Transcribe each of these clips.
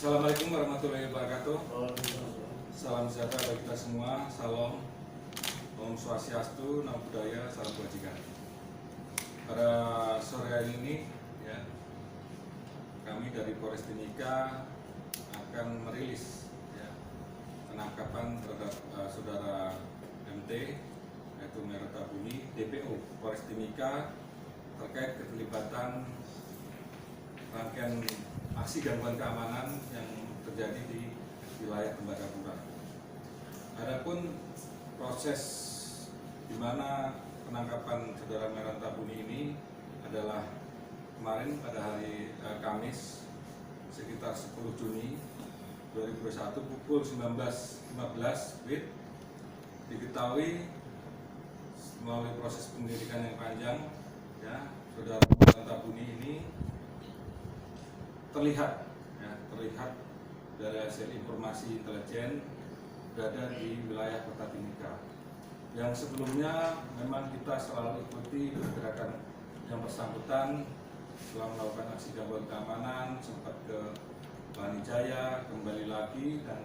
Assalamualaikum warahmatullahi wabarakatuh. Salam sejahtera bagi kita semua. Salam, Om Swastiastu, Namo Buddhaya, salam kebajikan. Pada sore hari ini, ya, kami dari Polres Timika akan merilis, ya, penangkapan terhadap saudara MT, yaitu Merota Buni, DPO Polres Timika, terkait keterlibatan rangkaian aksi gangguan keamanan yang terjadi di wilayah Tembagapura. Adapun proses di mana penangkapan saudara Merota Buni ini adalah kemarin pada hari Kamis sekitar 10 Juni 2021 pukul 19.15 WIB. Diketahui melalui proses penyelidikan yang panjang, ya, saudara Merota Buni ini terlihat dari hasil informasi intelijen berada di wilayah Kota Timika. Yang sebelumnya memang kita selalu ikuti pergerakan yang bersangkutan setelah melakukan aksi gangguan keamanan, sempat ke Bani Jaya, kembali lagi, dan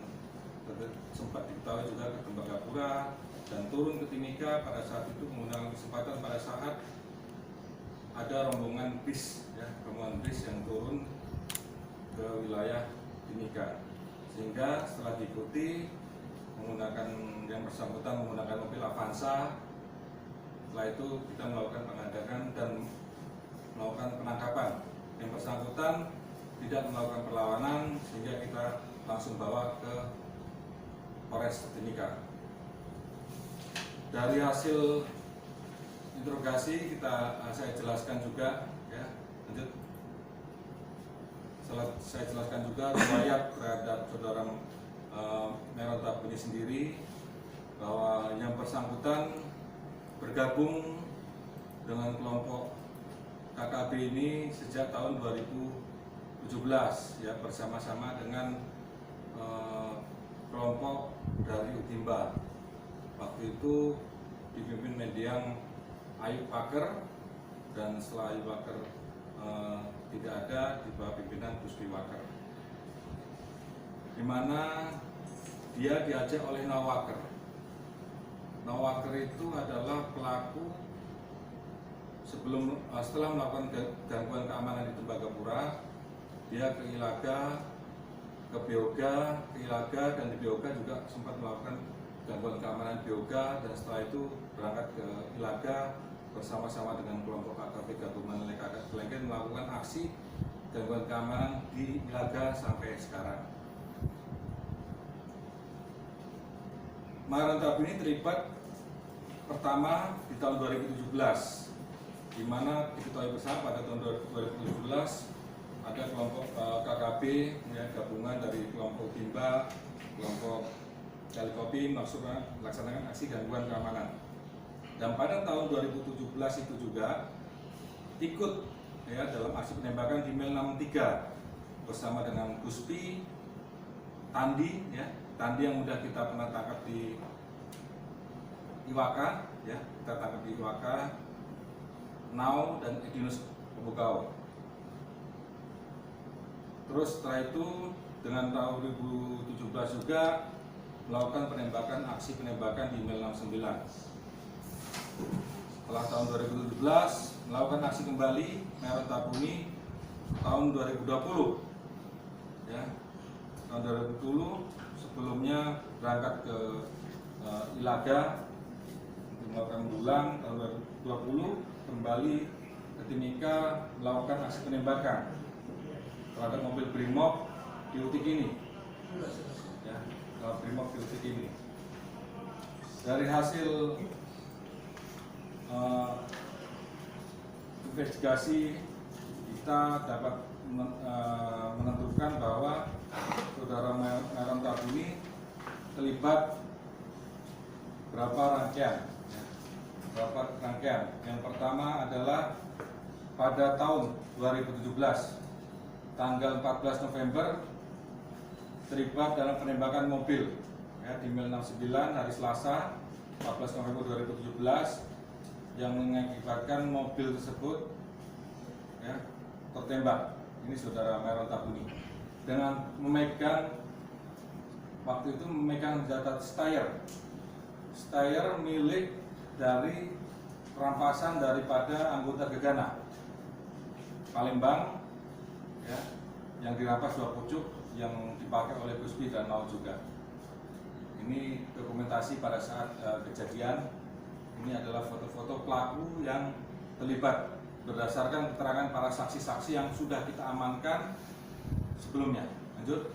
sempat diketahui juga ke Tembagapura dan turun ke Timika. Pada saat itu menggunakan kesempatan pada saat ada rombongan bis, ya, rombongan bis yang turun ke wilayah Timika, sehingga setelah diikuti menggunakan yang bersangkutan menggunakan mobil Avanza. Setelah itu kita melakukan pengadakan dan melakukan penangkapan. Yang bersangkutan tidak melakukan perlawanan sehingga kita langsung bawa ke Polres Timika. Dari hasil interogasi saya jelaskan juga, ya, lanjut. Saya jelaskan juga riwayat terhadap saudara Merota Buni sendiri, bahwa yang bersangkutan bergabung dengan kelompok KKB ini sejak tahun 2017, ya, bersama-sama dengan kelompok dari Utimba. Waktu itu dipimpin mendiang Ayub Paker, dan setelah Ayub Paker tidak ada, di bawah pimpinan Guspi Waker, di mana dia diajak oleh Nawaker. Nawaker itu adalah pelaku setelah melakukan gangguan keamanan di Tembagapura, dia ke Ilaga, ke Beoga, dan di Beoga juga sempat melakukan gangguan keamanan di Beoga, dan setelah itu berangkat ke Ilaga bersama-sama dengan kelompok KKB gabungan Kelengken melakukan aksi gangguan keamanan di Ilaga sampai sekarang. Merota Buni terlibat pertama di tahun 2017, di mana diketahui bersama pada tahun 2017 ada kelompok KKB, ya, gabungan dari kelompok Timba, kelompok Kalikopi maksudnya melaksanakan aksi gangguan keamanan. Dan pada tahun 2017 itu juga ikut, ya, dalam aksi penembakan di Mil 63 bersama dengan Guspi, Tandi, ya, Tandi yang sudah kita pernah tangkap di Iwaka, ya, kita tangkap di Iwaka, Nau, dan Edinus Pembukau. Terus setelah itu dengan tahun 2017 juga melakukan aksi penembakan di Mil 69. Setelah tahun 2017 melakukan aksi kembali Merota Buni tahun 2020, ya, tahun 2020 sebelumnya berangkat ke Ilaga untuk melakukan ulang. Tahun 2020 kembali ke Timika melakukan aksi penembakan terhadap mobil Brimob di Utik ini, ya, Brimob di Utik ini. Dari hasil investigasi kita dapat menentukan bahwa saudara Merota Buni terlibat berapa rangkaian, ya, Yang pertama adalah pada tahun 2017 tanggal 14 November terlibat dalam penembakan mobil, ya, di Mil 69 hari Selasa 14 November 2017 yang mengakibatkan mobil tersebut, ya, tertembak. Ini saudara Merota Buni. dengan waktu itu memegang senjata Steyr milik dari perampasan daripada anggota Gegana Palembang, ya, yang dirampas 2 pucuk yang dipakai oleh Guspi dan Nau juga. Ini dokumentasi pada saat kejadian. Ini adalah foto-foto pelaku yang terlibat berdasarkan keterangan para saksi-saksi yang sudah kita amankan sebelumnya. Lanjut.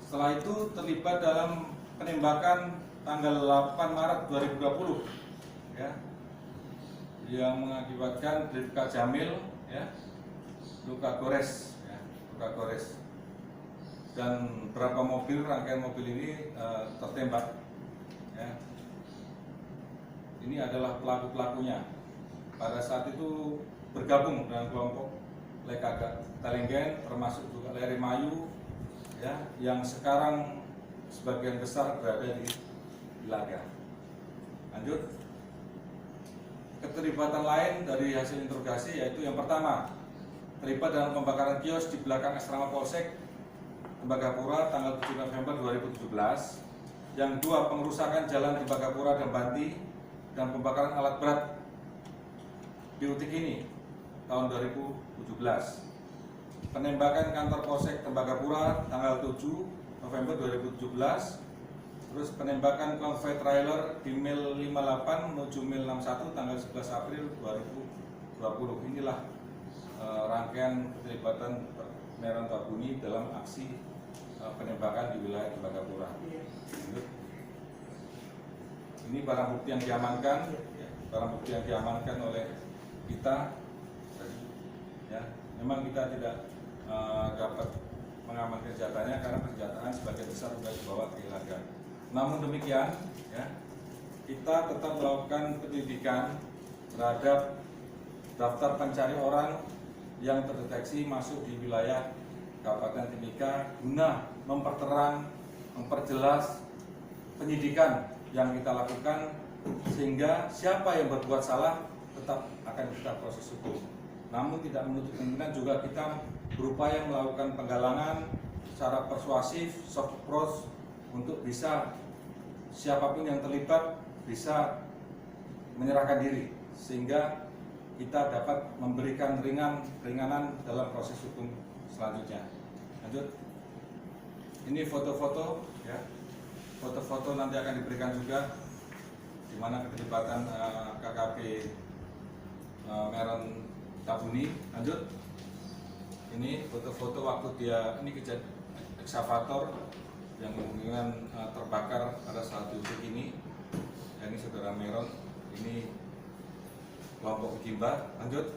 Setelah itu terlibat dalam penembakan tanggal 8 Maret 2020, ya, yang mengakibatkan Bribka Jamil, ya, luka gores, ya, luka gores, dan beberapa rangkaian mobil ini tertembak, ya. Ini adalah pelaku-pelakunya. Pada saat itu bergabung dengan kelompok Lekaga Talenggen, termasuk juga Leri Mayu, ya, yang sekarang sebagian besar berada di Ilaga. Lanjut. Keterlibatan lain dari hasil interogasi yaitu yang pertama, terlibat dalam pembakaran kios di belakang asrama Polsek Tembagapura tanggal 7 November 2017. Yang kedua, pengerusakan jalan Tembagapura dan Banti dan pembakaran alat berat di Utik ini tahun 2017. Penembakan kantor Polsek Tembagapura tanggal 7 November 2017. Terus penembakan konvoi trailer di Mil 58 menuju Mil 61 tanggal 11 April 2020. Inilah rangkaian keterlibatan Meron Tabuni dalam aksi penembakan di wilayah Tembagapura. Ini barang bukti yang diamankan, ya, barang bukti yang diamankan oleh kita. Ya, memang kita tidak dapat mengamankan senjatanya karena senjataan sebagian besar sudah dibawa ke Ilaga. Namun demikian, ya, kita tetap melakukan penyelidikan terhadap daftar pencari orang yang terdeteksi masuk di wilayah Kabupaten Timika guna memperjelas penyidikan yang kita lakukan sehingga siapa yang berbuat salah tetap akan kita proses hukum. Namun tidak menutup kemungkinan juga kita berupaya melakukan penggalangan secara persuasif, soft approach, untuk bisa siapapun yang terlibat bisa menyerahkan diri sehingga kita dapat memberikan ringanan dalam proses hukum selanjutnya. Lanjut. Ini foto-foto, ya. Foto-foto nanti akan diberikan juga di mana keterlibatan KKP Meron Tabuni. Lanjut. Ini foto-foto waktu dia ini kejadian eksavator yang kemungkinan terbakar pada saat titik ini. Ya, ini saudara Meron, ini kelompok Ugimba. Lanjut.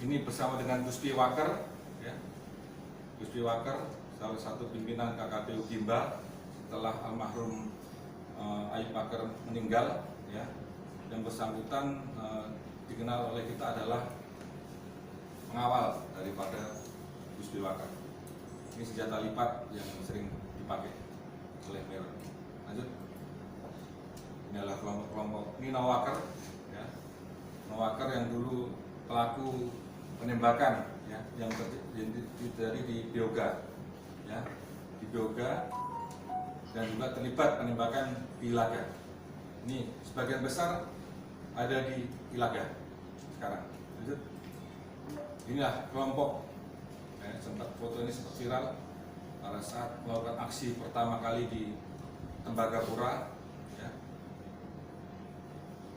Ini bersama dengan Guspi Waker, ya. Guspi Waker, salah satu pimpinan KKP Ugimba setelah almarhum Ayub Waker meninggal, ya. Yang bersangkutan dikenal oleh kita adalah pengawal daripada Guspi Waker. Ini senjata lipat yang sering dipakai oleh Meron. Lanjut. Ini adalah kelompok ini Nawaker, ya. Nawaker yang dulu pelaku penembakan, ya, yang terjadi di Bioga, ya, di Bioga, dan juga terlibat penembakan di Ilaga. Ini sebagian besar ada di Ilaga sekarang. Lanjut. Inilah kelompok, foto ini sempat viral pada saat melakukan aksi pertama kali di Tembagapura, ya.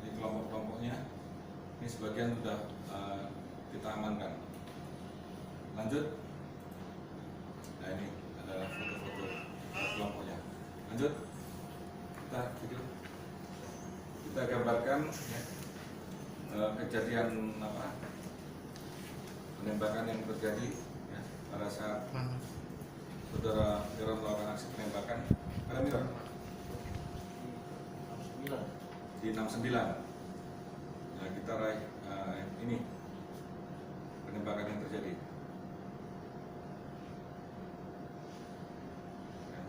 Ini kelompok-kelompoknya. Ini sebagian sudah kita amankan. Lanjut. Nah, ini adalah foto-foto kelompoknya. Lanjut. Kita gambarkan, ya, kejadian penembakan yang terjadi, ya, pada saat saudara Meron melakukan aksi penembakan. Ada Meron di 69. Nah, kita raih ini penembakan yang terjadi.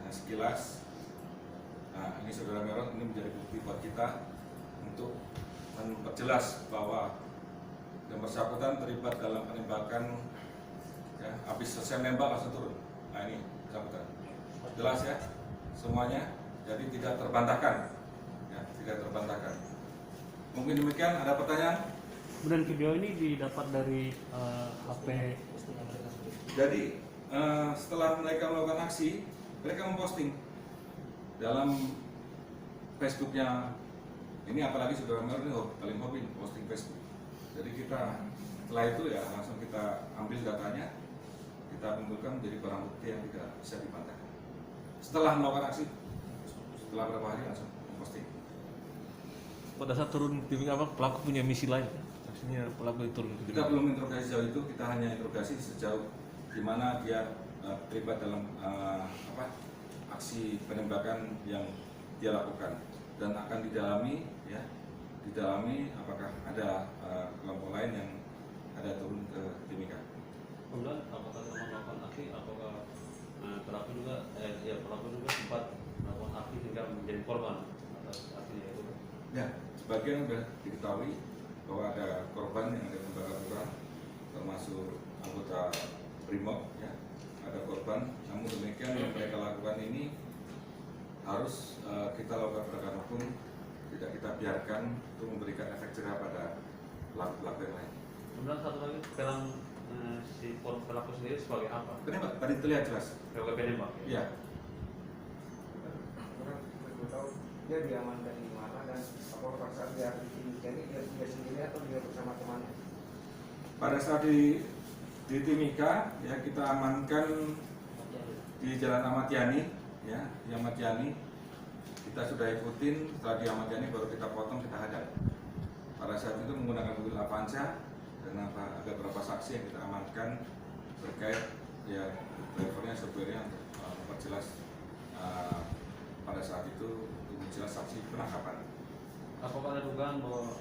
Nah, sekilas, nah, ini saudara Meron, ini menjadi bukti buat kita untuk memperjelas bahwa yang bersangkutan terlibat dalam penembakan Ya, habis selesai nembak langsung turun. Nah ini sambutan. Jelas ya semuanya. Jadi tidak terbantahkan. Ya, tidak terbantahkan. Mungkin demikian. Ada pertanyaan? Kemudian video ini didapat dari HP. Jadi setelah mereka melakukan aksi, mereka memposting dalam Facebooknya. Ini apalagi saudara Mer ini paling hobi posting Facebook. Jadi kita setelah itu ya langsung kita ambil datanya, kita kumpulkan menjadi barang bukti yang tidak bisa dibantahkan. Setelah melakukan aksi, setelah beberapa hari langsung posting. Pada saat turun ke Timika, pelaku punya misi lain. Maksudnya pelaku itu turun ke Kita Timika. belum interogasi sejauh itu, kita hanya interogasi sejauh di mana dia terlibat dalam aksi penembakan yang dia lakukan, dan akan didalami ya, apakah ada kelompok lain yang ada turun ke Timika. Kemudian apakah teman melakukan aksi, apakah pelaku juga sempat melakukan aksi hingga menjadi korban atas aksinya itu? Ya, sebagian sudah diketahui bahwa ada korban yang ada membakar, termasuk anggota Brimob ya, ada korban. Namun demikian yang mereka lakukan ini harus kita lakukan penegakan hukum, tidak kita biarkan untuk memberikan efek jerah pada pelaku-pelaku yang lain. Kemudian satu lagi, peran si pelaku sendiri sebagai apa? Kenapa? Tadi terlihat jelas. Sebagai penembak. Ya, Dia diamankan di mana dan apakah saat dia dia sendiri atau dia bersama temannya? pada saat di Timika ya kita amankan di Jalan Ahmad Yani ya, di Ahmad Yani kita sudah ikutin. Setelah di Ahmad Yani baru kita potong, kita hadap. Pada saat itu menggunakan mobil Avanza dan ada beberapa saksi yang kita amankan terkait ya drivernya, sopirnya untuk memperjelas pada saat itu untuk menjelas saksi penangkapan. Apakah ada dugaan bahwa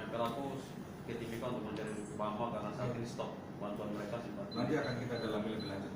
pelaku ke Timika untuk mencari Bama karena saat ini stok bantuan mereka sempat? Nanti akan kita dalami lebih lanjut.